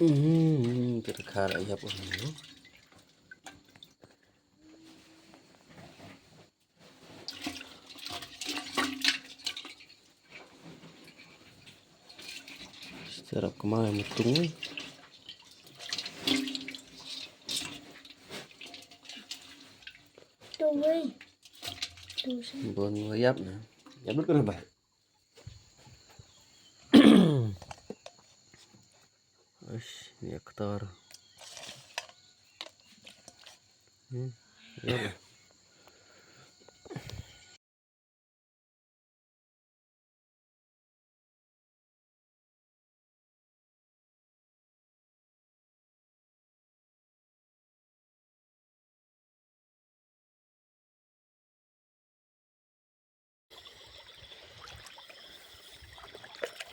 Terkara ya po ninyo. Sarap kumain mutong. Tuloy. Bon ngayap na. Yabot ko na ba? Ash, ni aktar. Yap.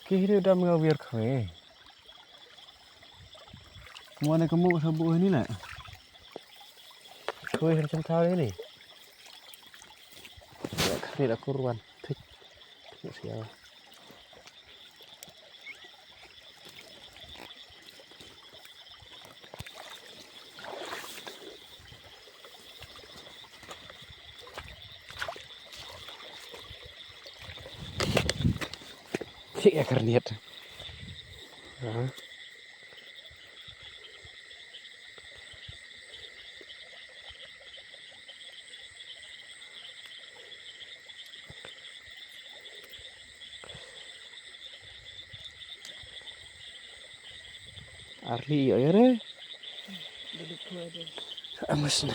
Kira udah mengawir kue. Mana kamu sabu ini nak? Kue macam tahu ini. Ya kali aku ruan. Tidak siapa. Cik ya kerniat. Arli ya re. Amasnya.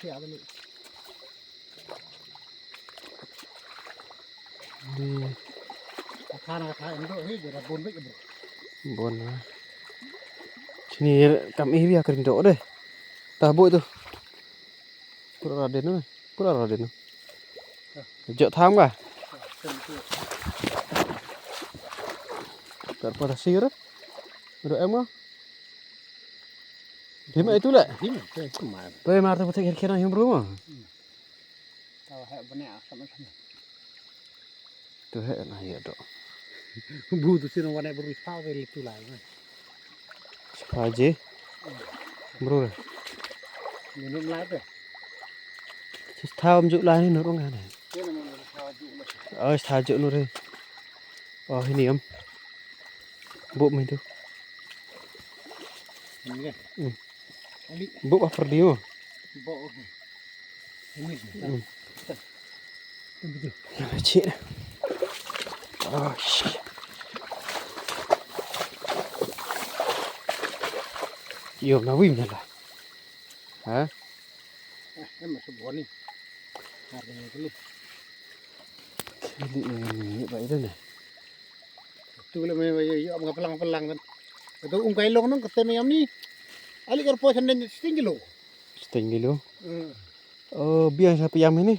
Siapa ni? Di Kata itu ni jadi bon baik bro. bon. Sini kami ini akan dok deh. Tabu itu. Kurang raden tu. Kurang raden tu. Jok tham kah? Daripada sir. Udah emang. Dima itu lah. Ini kemana? Baik marta putih kira-kira yang berumah. Tahu hak benar sama-sama. Tu hek nah ya dok. Bu tu sih orang yang berusaha beli tu lah. Sepaje. Bro. Minum lah tu. Thao juk lah ni nurung kan. Dia nama berusaha juga. Oh, tajuk nur. Oh, ini om. Bu main tu. Ini kan. Ali. Bu apa dia? Bawa. Ini. Betul. Ya cik. Oh, shit. Yo, nawim lah. Hah? Emang sebuah ni. Harganya dulu. Kili ni baik dah ni. Tu kalau memang ya, apa pelang-pelang kan. Itu kailong nang ketemu yam ni. Ali kar posan den 1 kilo. Setengah kilo. Hmm. Oh, biasa piam ini.